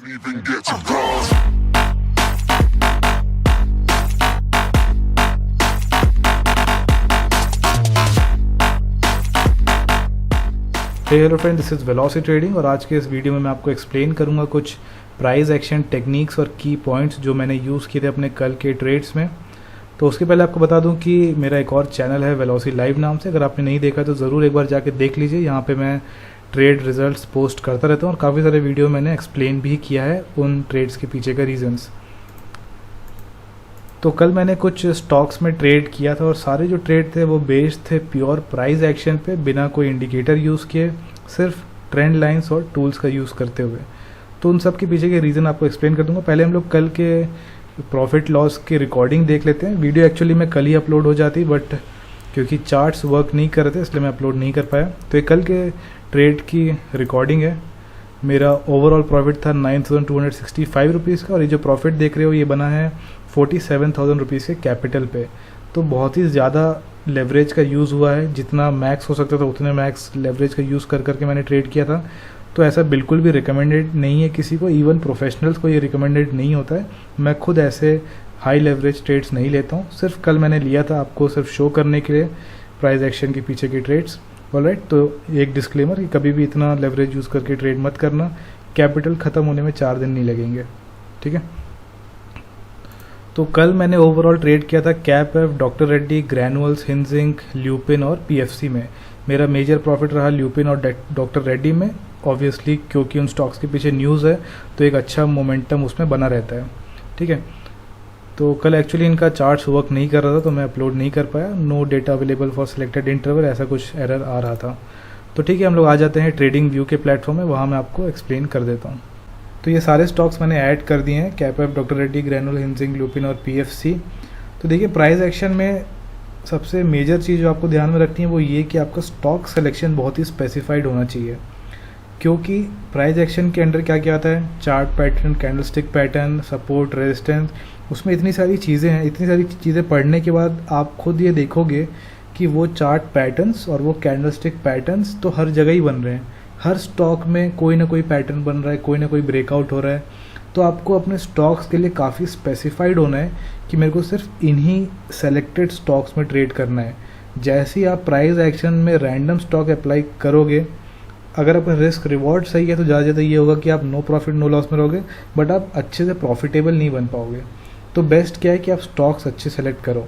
even get to cross. Hello friend, this is velocity trading और आज के इस वीडियो में मैं आपको एक्सप्लेन करूंगा कुछ प्राइस एक्शन टेक्निक्स और की पॉइंट्स जो मैंने यूज़ किए थे अपने कल के ट्रेड्स में। तो उसके पहले आपको बता दूं कि मेरा एक और चैनल है वेलोसिटी लाइव नाम से। अगर आपने नहीं देखा तो ज़रूर एक बार जाके देख लीजिए। यहाँ पे मैं ट्रेड रिजल्ट्स पोस्ट करता रहता हूँ और काफ़ी सारे वीडियो मैंने एक्सप्लेन भी किया है उन ट्रेड्स के पीछे का रीजंस। तो कल मैंने कुछ स्टॉक्स में ट्रेड किया था और सारे जो ट्रेड थे वो बेस्ड थे प्योर प्राइस एक्शन पे, बिना कोई इंडिकेटर यूज़ किए, सिर्फ ट्रेंड लाइंस और टूल्स का यूज़ करते हुए। तो उन सब के पीछे के रीज़न आपको एक्सप्लेन कर दूंगा। पहले हम लोग कल के प्रॉफिट लॉस की रिकॉर्डिंग देख लेते हैं। वीडियो एक्चुअली में कल ही अपलोड हो जाती, बट क्योंकि चार्ट्स वर्क नहीं कर रहे थे इसलिए मैं अपलोड नहीं कर पाया। तो ये कल के ट्रेड की रिकॉर्डिंग है। मेरा ओवरऑल प्रॉफिट था 9,265 रुपीज़ का और ये जो प्रॉफिट देख रहे हो ये बना है 47,000 रुपीज़ के कैपिटल पे। तो बहुत ही ज़्यादा लेवरेज का यूज़ हुआ है। जितना मैक्स हो सकता था उतने मैक्स लेवरेज का यूज़ कर करके मैंने ट्रेड किया था। तो ऐसा बिल्कुल भी रिकमेंडेड नहीं है किसी को, इवन प्रोफेशनल्स को ये रिकमेंडेड नहीं होता है। मैं खुद ऐसे हाई लेवरेज ट्रेड्स नहीं लेता हूँ। सिर्फ कल मैंने लिया था आपको सिर्फ शो करने के लिए प्राइस एक्शन के पीछे की ट्रेड्स। ऑलराइट, तो एक डिस्क्लेमर कि कभी भी इतना लेवरेज यूज़ करके ट्रेड मत करना। कैपिटल ख़त्म होने में 4 दिन नहीं लगेंगे, ठीक है। तो कल मैंने ओवरऑल ट्रेड किया था कैप-एफ, डॉक्टर रेड्डी, ग्रैनुअल्स, हिंजिंक, ल्यूपिन और पीएफसी में। मेरा मेजर प्रॉफिट रहा ल्यूपिन और डॉक्टर रेड्डी में, ऑब्वियसली क्योंकि उन स्टॉक्स के पीछे न्यूज़ है तो एक अच्छा मोमेंटम उसमें बना रहता है, ठीक है। तो कल एक्चुअली इनका चार्ट्स वर्क नहीं कर रहा था तो मैं अपलोड नहीं कर पाया। No data available for selected interval, ऐसा कुछ एरर आ रहा था। तो ठीक है, हम लोग आ जाते हैं ट्रेडिंग व्यू के प्लेटफॉर्म में, वहाँ मैं आपको एक्सप्लेन कर देता हूँ। तो ये सारे स्टॉक्स मैंने ऐड कर दिए हैं, कैप-एफ, डॉक्टर रेड्डी, ग्रैनुअल, हिंजिंक, ल्यूपिन और पीएफसी। तो देखिए प्राइस एक्शन में सबसे मेजर चीज़ जो आपको ध्यान में रखनी है वो ये कि आपका स्टॉक सिलेक्शन बहुत ही स्पेसिफाइड होना चाहिए। क्योंकि प्राइस एक्शन के अंडर क्या क्या आता है, chart pattern, candlestick pattern, support, resistance, उसमें इतनी सारी चीज़ें हैं। इतनी सारी चीज़ें पढ़ने के बाद आप खुद ये देखोगे कि वो चार्ट पैटर्न्स और वो कैंडलस्टिक पैटर्न्स तो हर जगह ही बन रहे हैं। हर स्टॉक में कोई ना कोई पैटर्न बन रहा है, कोई ना कोई ब्रेकआउट हो रहा है। तो आपको अपने स्टॉक्स के लिए काफ़ी स्पेसिफाइड होना है कि मेरे को सिर्फ इन्हीं सेलेक्टेड स्टॉक्स में ट्रेड करना है। जैसे ही आप प्राइस एक्शन में रैंडम स्टॉक अप्लाई करोगे, अगर आपका रिस्क रिवॉर्ड सही है तो ज़्यादा ज़्यादा ये होगा कि आप नो प्रॉफिट नो लॉस में रहोगे, बट आप अच्छे से प्रॉफिटेबल नहीं बन पाओगे। तो बेस्ट क्या है कि आप स्टॉक्स अच्छे सेलेक्ट करो।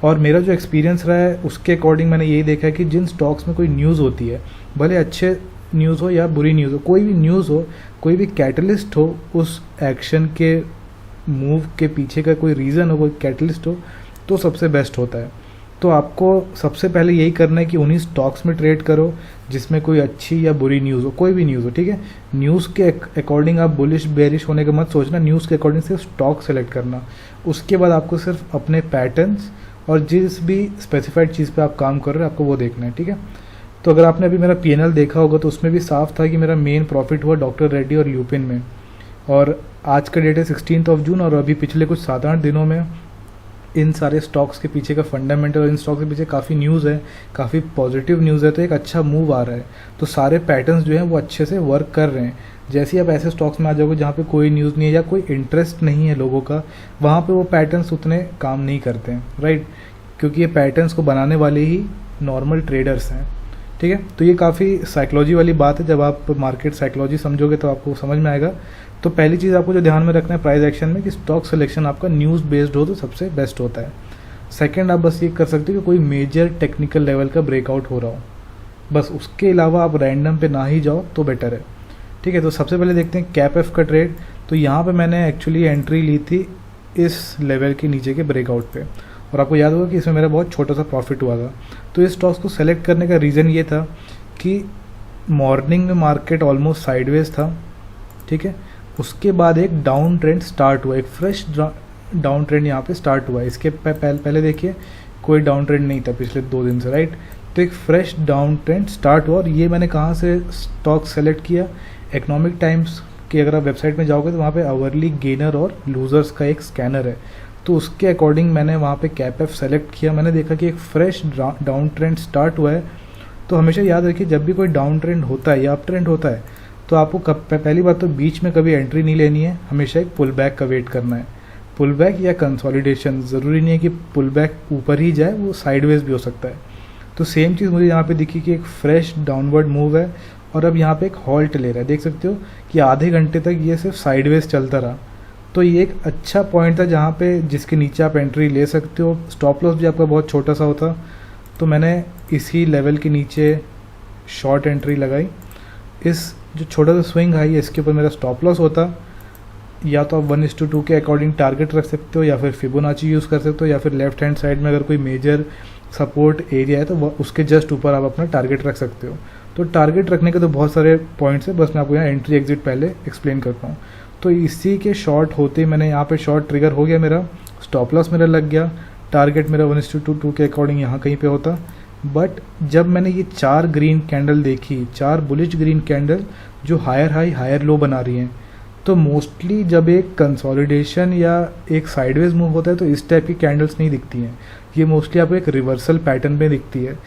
और मेरा जो एक्सपीरियंस रहा है उसके अकॉर्डिंग मैंने यही देखा है कि जिन स्टॉक्स में कोई न्यूज़ होती है, भले अच्छे न्यूज़ हो या बुरी न्यूज़ हो, कोई भी न्यूज़ हो, कोई भी कैटलिस्ट हो, उस एक्शन के मूव के पीछे का कोई रीज़न हो, कोई कैटलिस्ट हो, तो सबसे बेस्ट होता है। तो आपको सबसे पहले यही करना है कि उन्हीं स्टॉक्स में ट्रेड करो जिसमें कोई अच्छी या बुरी न्यूज़ हो, कोई भी न्यूज़ हो, ठीक है। न्यूज़ के अकॉर्डिंग आप बुलिश बेरिश होने का मत सोचना, न्यूज़ के अकॉर्डिंग सिर्फ स्टॉक सेलेक्ट करना। उसके बाद आपको सिर्फ अपने पैटर्न्स और जिस भी स्पेसिफाइड चीज़ पे आप काम कर रहे हो आपको वो देखना है, ठीक है। तो अगर आपने अभी मेरा पीएनएल देखा होगा तो उसमें भी साफ था कि मेरा मेन प्रॉफिट हुआ डॉक्टर रेड्डी और ल्यूपिन में। और आज का डेट है 16 जून और अभी पिछले कुछ 7-8 दिनों में इन सारे स्टॉक्स के पीछे का फंडामेंटल और इन स्टॉक्स के पीछे काफ़ी न्यूज़ है, काफ़ी पॉजिटिव न्यूज़ है। तो एक अच्छा मूव आ रहा है। तो सारे पैटर्न्स जो हैं वो अच्छे से वर्क कर रहे हैं। जैसे ही आप ऐसे स्टॉक्स में आ जाओगे जहाँ पे कोई न्यूज़ नहीं है या कोई इंटरेस्ट नहीं है लोगों का, वहाँ पे वो पैटर्न्स उतने काम नहीं करते हैं, राइट। क्योंकि ये पैटर्न्स को बनाने वाले ही नॉर्मल ट्रेडर्स हैं, ठीक है। तो ये काफ़ी साइकोलॉजी वाली बात है। जब आप मार्केट साइकोलॉजी समझोगे तो आपको समझ में आएगा। तो पहली चीज़ आपको जो ध्यान में रखना है प्राइस एक्शन में कि स्टॉक सिलेक्शन आपका न्यूज़ बेस्ड हो तो सबसे बेस्ट होता है। सेकंड, आप बस ये कर सकते हो कि कोई मेजर टेक्निकल लेवल का ब्रेकआउट हो रहा हो, बस उसके अलावा आप रैंडम पे ना ही जाओ तो बेटर है, ठीक है। तो सबसे पहले देखते हैं कैप-एफ का ट्रेड। तो यहाँ पे मैंने एक्चुअली एंट्री ली थी इस लेवल के नीचे के ब्रेकआउट पे और आपको याद होगा कि इसमें मेरा बहुत छोटा सा प्रॉफिट हुआ था। तो इस स्टॉक्स को सेलेक्ट करने का रीज़न ये था कि मॉर्निंग में मार्केट ऑलमोस्ट साइडवेज था, ठीक है। उसके बाद एक डाउन ट्रेंड स्टार्ट हुआ, एक फ्रेश डाउन ट्रेंड यहाँ पे स्टार्ट हुआ। इसके पहले देखिए कोई डाउन ट्रेंड नहीं था पिछले 2 दिन से, राइट। तो एक फ्रेश डाउन ट्रेंड स्टार्ट हुआ और ये मैंने कहाँ से स्टॉक सेलेक्ट किया, इकोनॉमिक टाइम्स की अगर आप वेबसाइट में जाओगे तो वहाँ पे आवरली गेनर और लूजर्स का एक स्कैनर है। तो उसके अकॉर्डिंग मैंने वहाँ पे कैप-एफ सेलेक्ट किया। मैंने देखा कि एक फ्रेश डाउन ट्रेंड स्टार्ट हुआ है। तो हमेशा याद रखिए जब भी कोई डाउन ट्रेंड होता है या अप ट्रेंड होता है तो आपको पहली बात तो बीच में कभी एंट्री नहीं लेनी है, हमेशा एक पुल बैक का वेट करना है। पुल बैक या कंसोलिडेशन, ज़रूरी नहीं है कि पुल बैक ऊपर ही जाए, वो साइडवेज भी हो सकता है। तो सेम चीज़ मुझे यहाँ पे दिखी कि एक फ्रेश डाउनवर्ड मूव है और अब यहाँ पे एक हॉल्ट ले रहा है। देख सकते हो कि आधे घंटे तक ये सिर्फ साइडवेज चलता रहा। तो ये एक अच्छा पॉइंट था जहाँ पे जिसके नीचे आप एंट्री ले सकते हो। स्टॉप लॉस भी आपका बहुत छोटा सा होता, तो मैंने इसी लेवल के नीचे शॉर्ट एंट्री लगाई। इस जो छोटा सा स्विंग हाई है इसके ऊपर मेरा स्टॉप लॉस होता। या तो आप 1:2 के अकॉर्डिंग टारगेट रख सकते हो, या फिर फिबोनाची यूज़ कर सकते हो, या फिर लेफ्ट हैंड साइड में अगर कोई मेजर सपोर्ट एरिया है तो उसके जस्ट ऊपर आप अपना टारगेट रख सकते हो। तो टारगेट रखने के तो बहुत सारे पॉइंट्स है, बस मैं आपको यहाँ एंट्री एग्जिट पहले एक्सप्लेन करता हूँ। तो इसी के शॉर्ट होते ही मैंने यहाँ पे शॉर्ट ट्रिगर हो गया, मेरा स्टॉप लॉस मेरा लग गया। टारगेट मेरा 1:2 के अकॉर्डिंग यहाँ कहीं पे होता। बट जब मैंने ये 4 ग्रीन कैंडल देखी, 4 बुलिश ग्रीन कैंडल जो हायर हाई हायर लो बना रही हैं, तो मोस्टली जब एक कंसोलिडेशन या एक साइडवेज मूव होता है तो इस टाइप की कैंडल्स नहीं दिखती हैं। ये मोस्टली आपको एक रिवर्सल पैटर्न में दिखती है।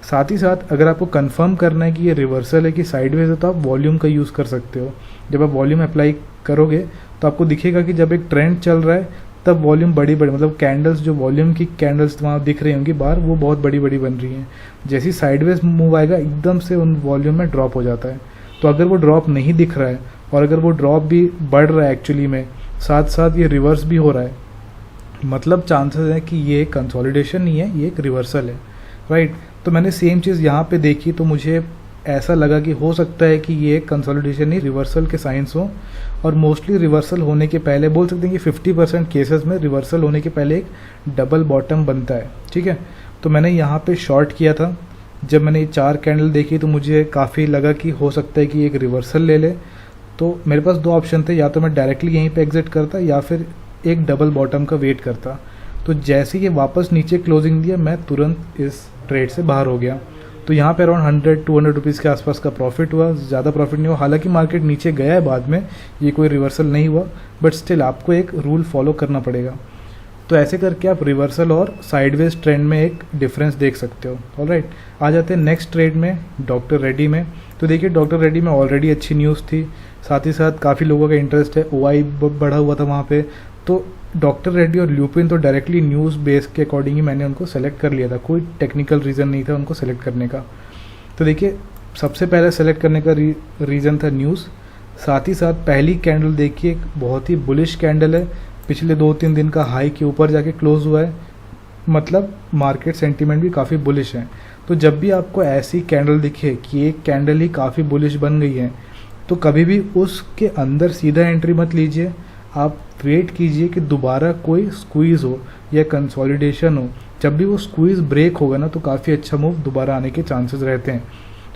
साथ ही साथ अगर आपको कंफर्म करना है कि ये रिवर्सल है कि साइडवेज है तो आप वॉल्यूम का यूज़ कर सकते हो। जब आप वॉल्यूम अप्लाई करोगे तो आपको दिखेगा कि जब एक ट्रेंड चल रहा है तब वॉल्यूम बड़ी बड़ी, मतलब कैंडल्स जो वॉल्यूम की कैंडल्स वहाँ दिख रही होंगी बाहर, वो बहुत बड़ी बड़ी बन रही हैं। जैसी साइडवेज मूव आएगा एकदम से उन वॉल्यूम में ड्रॉप हो जाता है। तो अगर वो ड्रॉप नहीं दिख रहा है और अगर वो ड्रॉप भी बढ़ रहा है एक्चुअली में, साथ साथ ये रिवर्स भी हो रहा है, मतलब चांसेस है कि ये कंसोलिडेशन नहीं है, ये एक रिवर्सल है, राइट। तो मैंने सेम चीज़ यहाँ पे देखी तो मुझे ऐसा लगा कि हो सकता है कि ये कंसोलिडेशन नहीं रिवर्सल के साइंस हो। और मोस्टली रिवर्सल होने के पहले बोल सकते हैं कि 50% केसेस में रिवर्सल होने के पहले एक डबल बॉटम बनता है, ठीक है। तो मैंने यहाँ पे शॉर्ट किया था। जब मैंने ये 4 कैंडल देखी तो मुझे काफ़ी लगा कि हो सकता है कि एक रिवर्सल ले ले। तो मेरे पास 2 ऑप्शन थे, या तो मैं डायरेक्टली यहीं पे एग्जिट करता या फिर एक डबल बॉटम का वेट करता। तो जैसे ये वापस नीचे क्लोजिंग दिया मैं तुरंत इस ट्रेड से बाहर हो गया। तो यहाँ पे अराउंड 100-200 रुपीज़ के आसपास का प्रॉफिट हुआ, ज़्यादा प्रॉफिट नहीं हुआ। हालांकि मार्केट नीचे गया है बाद में, ये कोई रिवर्सल नहीं हुआ, बट स्टिल आपको एक रूल फॉलो करना पड़ेगा। तो ऐसे करके आप रिवर्सल और साइडवेज ट्रेंड में एक डिफरेंस देख सकते हो। ऑलराइट, आ जाते हैं नेक्स्ट ट्रेड में, डॉक्टर रेड्डी में। तो देखिए डॉक्टर रेड्डी में ऑलरेडी अच्छी न्यूज़ थी, साथ ही साथ काफ़ी लोगों का इंटरेस्ट है, OI बढ़ा हुआ था वहाँ पे। तो डॉक्टर रेड्डी और ल्यूपिन तो डायरेक्टली न्यूज़ बेस के अकॉर्डिंग ही मैंने उनको सेलेक्ट कर लिया था, कोई टेक्निकल रीज़न नहीं था उनको सेलेक्ट करने का। तो देखिए सबसे पहले सेलेक्ट करने का रीज़न था न्यूज़। साथ ही साथ पहली कैंडल देखिए एक बहुत ही बुलिश कैंडल है, पिछले 2-3 दिन का हाई के ऊपर जाके क्लोज हुआ है, मतलब मार्केट सेंटीमेंट भी काफ़ी बुलिश है। तो जब भी आपको ऐसी कैंडल दिखे कि एक कैंडल ही काफ़ी बुलिश बन गई है, तो कभी भी उसके अंदर सीधा एंट्री मत लीजिए। आप वेट कीजिए कि दोबारा कोई स्क्वीज़ हो या कंसोलिडेशन हो। जब भी वो स्क्वीज़ ब्रेक होगा ना तो काफ़ी अच्छा मूव दोबारा आने के चांसेस रहते हैं।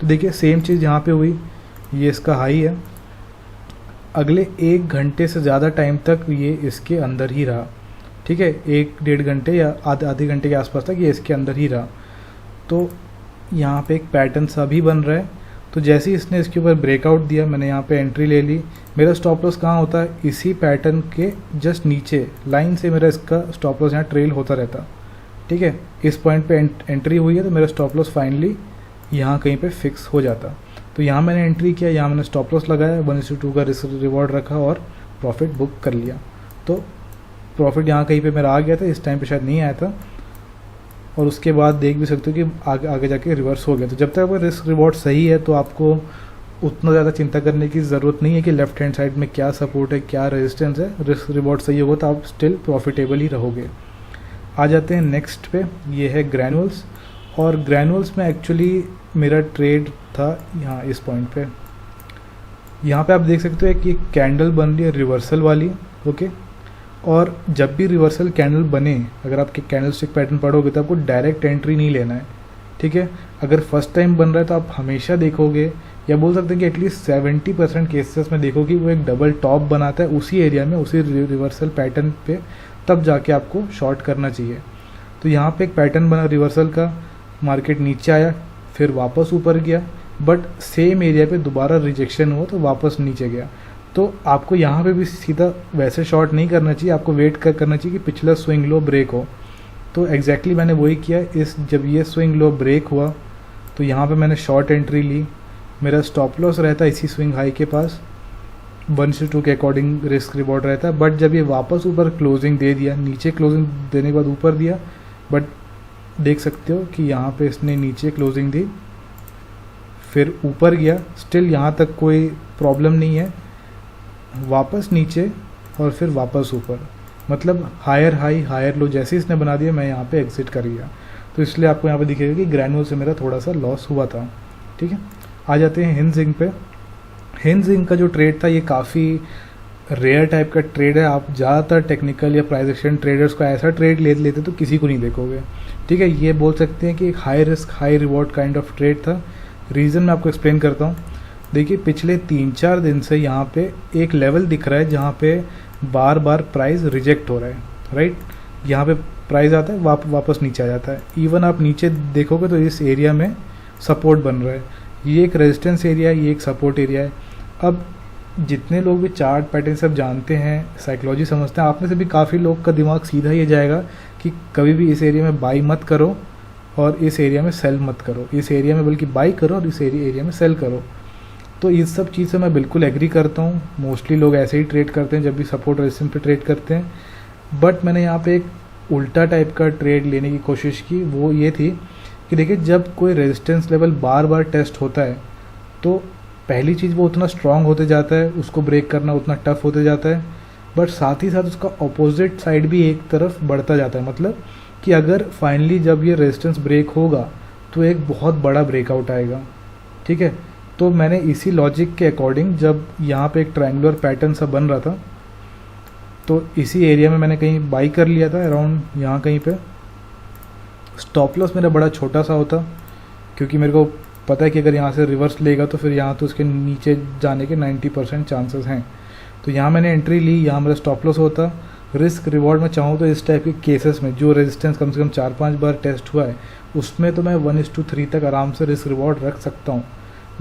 तो देखिए सेम चीज़ यहाँ पे हुई, ये इसका हाई है, अगले 1 घंटे से ज़्यादा टाइम तक ये इसके अंदर ही रहा, ठीक है। 1-1.5 घंटे या आधे घंटे के आसपास तक ये इसके अंदर ही रहा। तो यहाँ पे एक पैटर्न सा भी बन रहा है। तो जैसे ही इसने इसके ऊपर ब्रेकआउट दिया मैंने यहाँ पे एंट्री ले ली। मेरा स्टॉप लॉस कहाँ होता है, इसी पैटर्न के जस्ट नीचे लाइन से मेरा इसका स्टॉप लॉस यहाँ ट्रेल होता रहता, ठीक है। इस पॉइंट पे एंट्री हुई है तो मेरा स्टॉप लॉस फाइनली यहाँ कहीं पे फिक्स हो जाता। तो यहाँ मैंने एंट्री किया, यहाँ मैंने स्टॉप लॉस लगाया, 1:2 का रिवॉर्ड रखा और प्रॉफिट बुक कर लिया। तो प्रॉफिट यहाँ कहीं पे मेरा आ गया था, इस टाइम पे शायद नहीं आया था। और उसके बाद देख भी सकते हो कि आगे जाके रिवर्स हो गया। तो जब तक आपका रिस्क रिवॉर्ड सही है तो आपको उतना ज़्यादा चिंता करने की ज़रूरत नहीं है कि लेफ्ट हैंड साइड में क्या सपोर्ट है क्या रेजिस्टेंस है। रिस्क रिवॉर्ड सही होगा तो आप स्टिल प्रॉफिटेबल ही रहोगे। आ जाते हैं नेक्स्ट पे, ये है ग्रैनुअल्स। और ग्रैनुअल्स में एक्चुअली मेरा ट्रेड था यहाँ इस पॉइंट पे। यहाँ पे आप देख सकते हो कि एक कैंडल बन रही है रिवर्सल वाली, ओके। और जब भी रिवर्सल कैंडल बने, अगर आपके कैंडल स्टिक पैटर्न पढ़ोगे तो आपको डायरेक्ट एंट्री नहीं लेना है, ठीक है। अगर फर्स्ट टाइम बन रहा है तो आप हमेशा देखोगे, या बोल सकते हैं कि एटलीस्ट 70% केसेस में देखो कि वो एक डबल टॉप बनाता है उसी एरिया में, उसी रिवर्सल पैटर्न पे, तब जाके आपको शॉर्ट करना चाहिए। तो यहाँ पे एक पैटर्न बना रिवर्सल का, मार्केट नीचे आया फिर वापस ऊपर गया, बट सेम एरिया पे दोबारा रिजेक्शन हुआ तो वापस नीचे गया। तो आपको यहाँ पे भी सीधा वैसे शॉर्ट नहीं करना चाहिए, आपको वेट करना चाहिए कि पिछला स्विंग लो ब्रेक हो। तो एग्जैक्टली मैंने वही किया। जब ये स्विंग लो ब्रेक हुआ तो यहाँ पे मैंने शॉर्ट एंट्री ली, मेरा स्टॉप लॉस रहता है इसी स्विंग हाई के पास, 1:2 के अकॉर्डिंग रिस्क रिवॉर्ड रहता है। बट जब ये वापस ऊपर क्लोजिंग दे दिया, नीचे क्लोजिंग देने के बाद ऊपर दिया, बट देख सकते हो कि यहाँ पे इसने नीचे क्लोजिंग दी, फिर ऊपर गया, स्टिल यहाँ तक कोई प्रॉब्लम नहीं है, वापस नीचे और फिर वापस ऊपर, मतलब हायर हाई हायर लो जैसे इसने बना दिया, मैं यहाँ पे एग्जिट कर गया। तो इसलिए आपको यहाँ पे दिखेगा कि ग्रैनुअल से मेरा थोड़ा सा लॉस हुआ था। ठीक है, आ जाते हैं हिंज इंक पे। हिंज इंक का जो ट्रेड था ये काफ़ी रेयर टाइप का ट्रेड है। आप ज़्यादातर टेक्निकल या प्राइस एक्शन ट्रेडर्स को ऐसा ट्रेड ले लेते तो किसी को नहीं देखोगे। ठीक है, ये बोल सकते हैं कि एक high risk high reward kind of trade था। रीज़न मैं आपको एक्सप्लेन करता हूँ। देखिए पिछले 3-4 दिन से यहाँ पे एक लेवल दिख रहा है जहाँ पे बार बार प्राइस रिजेक्ट हो रहा है, राइट। यहाँ पे प्राइस आता है, वापस नीचे आ जाता है। इवन आप नीचे देखोगे तो इस एरिया में सपोर्ट बन रहा है, ये एक रेजिस्टेंस एरिया है, ये एक सपोर्ट एरिया है। अब जितने लोग भी चार्ट पैटर्न सब जानते हैं, साइकोलॉजी समझते हैं, आप में से भी काफ़ी लोग का दिमाग सीधा ये जाएगा कि कभी भी इस एरिया में बाई मत करो और इस एरिया में सेल मत करो, इस एरिया में बल्कि बाई करो और इस एरिया में सेल करो। तो इस सब चीज़ से मैं बिल्कुल एग्री करता हूँ। मोस्टली लोग ऐसे ही ट्रेड करते हैं जब भी सपोर्ट रेजिस्टेंस पे ट्रेड करते हैं। बट मैंने यहाँ पे एक उल्टा टाइप का ट्रेड लेने की कोशिश की, वो ये थी कि देखिए जब कोई रेजिस्टेंस लेवल बार बार टेस्ट होता है तो पहली चीज़ वो उतना स्ट्रांग होते जाता है, उसको ब्रेक करना उतना टफ होते जाता है। बट साथ ही साथ उसका अपोजिट साइड भी एक तरफ बढ़ता जाता है, मतलब कि अगर फाइनली जब ये रेजिस्टेंस ब्रेक होगा तो एक बहुत बड़ा ब्रेकआउट आएगा। ठीक है, तो मैंने इसी लॉजिक के अकॉर्डिंग जब यहाँ पे एक ट्रायंगुलर पैटर्न सा बन रहा था तो इसी एरिया में मैंने कहीं बाई कर लिया था, अराउंड यहाँ कहीं पे। स्टॉप लॉस मेरा बड़ा छोटा सा होता क्योंकि मेरे को पता है कि अगर यहाँ से रिवर्स लेगा तो फिर यहाँ तो उसके नीचे जाने के 90% चांसेस हैं। तो यहाँ मैंने एंट्री ली, यहाँ मेरा स्टॉप लॉस होता। रिस्क रिवॉर्ड में चाहूँ तो इस टाइप के केसेस में जो रेजिस्टेंस कम से कम 4-5 बार टेस्ट हुआ है उसमें तो मैं 1:3 तक आराम से रिस्क रिवॉर्ड रख सकता हूँ।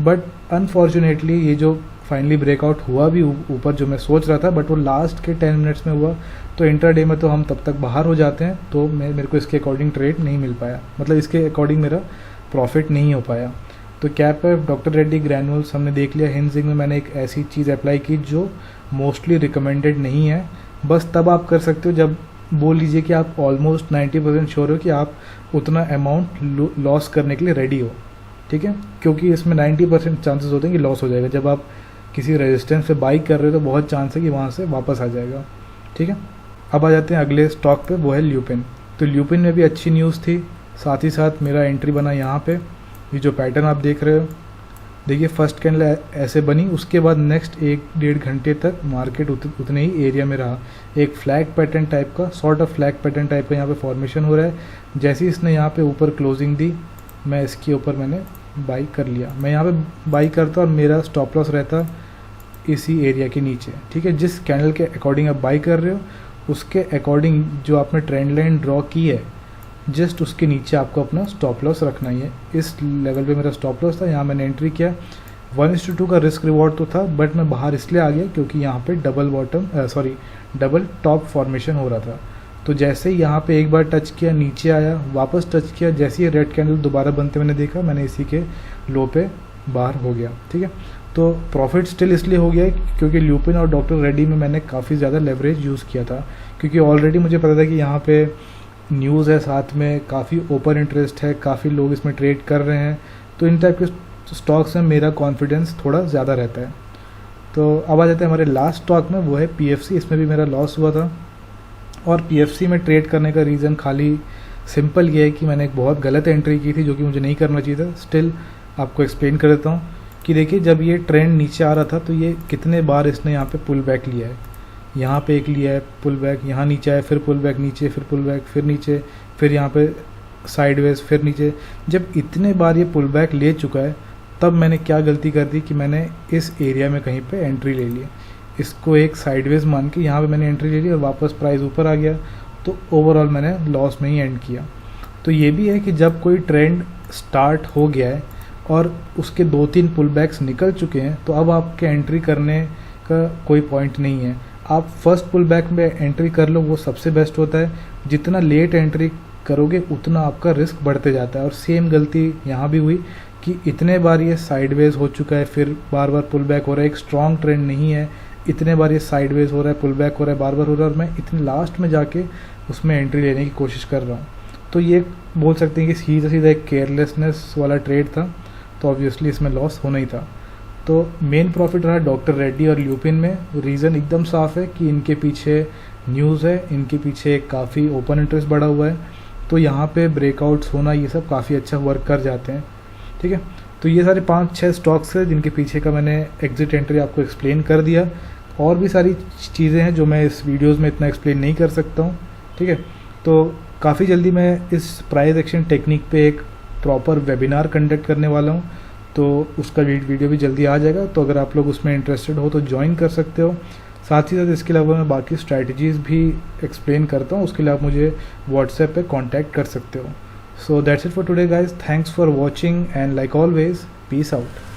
बट अनफॉर्चुनेटली ये जो फाइनली ब्रेकआउट हुआ भी ऊपर जो मैं सोच रहा था, बट वो लास्ट के 10 मिनट्स में हुआ, तो इंट्राडे में तो हम तब तक बाहर हो जाते हैं, तो मेरे को इसके अकॉर्डिंग ट्रेड नहीं मिल पाया, मतलब इसके अकॉर्डिंग मेरा प्रॉफिट नहीं हो पाया। तो कैप पे डॉक्टर रेड्डी ग्रैनुअल्स हमने देख लिया। हिंज इंक में मैंने एक ऐसी चीज़ अप्लाई की जो मोस्टली रिकमेंडेड नहीं है। बस तब आप कर सकते हो जब बोल लीजिए कि आप ऑलमोस्ट 90% श्योर हो कि आप उतना अमाउंट लॉस करने के लिए रेडी हो। ठीक है, क्योंकि इसमें 90% चांसेस होते हैं कि लॉस हो जाएगा। जब आप किसी रेजिस्टेंस पे बाई कर रहे हो तो बहुत चांस है कि वहाँ से वापस आ जाएगा। ठीक है, अब आ जाते हैं अगले स्टॉक पे, वो है ल्यूपिन। तो ल्यूपिन में भी अच्छी न्यूज़ थी, साथ ही साथ मेरा एंट्री बना यहाँ पे। ये जो पैटर्न आप देख रहे हो, देखिए फर्स्ट कैंडल ऐसे बनी, उसके बाद नेक्स्ट 1-1.5 घंटे तक मार्केट उतने ही एरिया में रहा। एक फ्लैग पैटर्न टाइप का, sort of flag pattern type का यहाँ पे फॉर्मेशन हो रहा है। जैसे इसने यहाँ पे ऊपर क्लोजिंग दी, मैं इसके ऊपर मैंने बाई कर लिया। मैं यहाँ पे बाई करता और मेरा स्टॉप लॉस रहता इसी एरिया के नीचे। ठीक है, जिस कैंडल के अकॉर्डिंग आप बाई कर रहे हो उसके अकॉर्डिंग जो आपने ट्रेंड लाइन ड्रॉ की है जस्ट उसके नीचे आपको अपना स्टॉप लॉस रखना ही है। इस लेवल पे मेरा स्टॉप लॉस था, यहाँ मैंने एंट्री किया। 1:2 का रिस्क रिवॉर्ड तो था, बट मैं बाहर इसलिए आ गया क्योंकि यहाँ पे डबल टॉप फॉर्मेशन हो रहा था। तो जैसे ही यहाँ पे एक बार टच किया, नीचे आया, वापस टच किया, जैसे ही रेड कैंडल दोबारा बनते मैंने देखा, मैंने इसी के लो पे बाहर हो गया। ठीक है, तो प्रॉफिट स्टिल इसलिए हो गया क्योंकि ल्यूपिन और डॉक्टर रेड्डी में मैंने काफ़ी ज़्यादा लेवरेज यूज़ किया था, क्योंकि ऑलरेडी मुझे पता था कि यहाँ पे न्यूज़ है, साथ में काफ़ी ओपन इंटरेस्ट है, काफ़ी लोग इसमें ट्रेड कर रहे हैं। तो इन टाइप के स्टॉक्स में मेरा कॉन्फिडेंस थोड़ा ज़्यादा रहता है। तो अब आ जाते हैं हमारे लास्ट स्टॉक में, वो है PFC। इसमें भी मेरा लॉस हुआ था और PFC में ट्रेड करने का रीज़न खाली सिंपल ये है कि मैंने एक बहुत गलत एंट्री की थी जो कि मुझे नहीं करना चाहिए था। स्टिल आपको एक्सप्लेन कर देता हूँ कि देखिए जब ये ट्रेंड नीचे आ रहा था तो ये कितने बार इसने यहाँ पे पुल बैक लिया है। यहाँ पे एक लिया है पुल बैक, यहाँ नीचे आया, फिर पुल बैक नीचे, फिर पुल बैक, फिर नीचे, फिर यहाँ पे साइडवेज, फिर नीचे। जब इतने बार ये पुल बैक ले चुका है तब मैंने क्या गलती कर दी कि मैंने इस एरिया में कहीं पे एंट्री ले ली। इसको एक साइडवेज मान के यहाँ पे मैंने एंट्री ले ली और वापस प्राइस ऊपर आ गया, तो ओवरऑल मैंने लॉस में ही एंड किया। तो ये भी है कि जब कोई ट्रेंड स्टार्ट हो गया है और उसके 2-3 पुल बैक्स निकल चुके हैं तो अब आपके एंट्री करने का कोई पॉइंट नहीं है। आप फर्स्ट पुल बैक में एंट्री कर लो, वो सबसे बेस्ट होता है। जितना लेट एंट्री करोगे उतना आपका रिस्क बढ़ते जाता है। और सेम गलती यहाँ भी हुई कि इतने बार ये साइडवेज हो चुका है, फिर बार बार पुल बैक हो रहा है, एक स्ट्रॉन्ग ट्रेंड नहीं है, इतने बार ये साइडवेज हो रहा है, पुल बैक हो रहा है, बार बार हो रहा है, और मैं इतने लास्ट में जाके उसमें एंट्री लेने की कोशिश कर रहा हूँ। तो ये बोल सकते हैं कि सीधा सीधा एक केयरलेसनेस वाला ट्रेड था, तो ऑब्वियसली इसमें लॉस होना ही था। तो मेन प्रॉफिट रहा डॉक्टर रेड्डी और ल्यूपिन में। रीज़न एकदम साफ है कि इनके पीछे न्यूज़ है, इनके पीछे काफ़ी ओपन इंटरेस्ट बढ़ा हुआ है, तो यहाँ पे ब्रेकआउट्स होना ये सब काफ़ी अच्छा वर्क कर जाते हैं। ठीक है, तो ये सारे 5-6 स्टॉक्स हैं जिनके पीछे का मैंने एग्जिट एंट्री आपको एक्सप्लेन कर दिया। और भी सारी चीज़ें हैं जो मैं इस वीडियोज़ में इतना एक्सप्लेन नहीं कर सकता हूँ। ठीक है, तो काफ़ी जल्दी मैं इस प्राइस एक्शन टेक्निक पे एक प्रॉपर वेबिनार कंडक्ट करने वाला हूँ, तो उसका वीडियो भी जल्दी आ जाएगा। तो अगर आप लोग उसमें इंटरेस्टेड हो तो ज्वाइन कर सकते हो। साथ ही साथ इसके अलावा मैं बाकी स्ट्रैटेजीज़ भी एक्सप्लेन करता हूँ, उसके लिए आप मुझे व्हाट्सएप पे कांटेक्ट कर सकते हो। So that's it for today guys, thanks for watching and like always, peace out.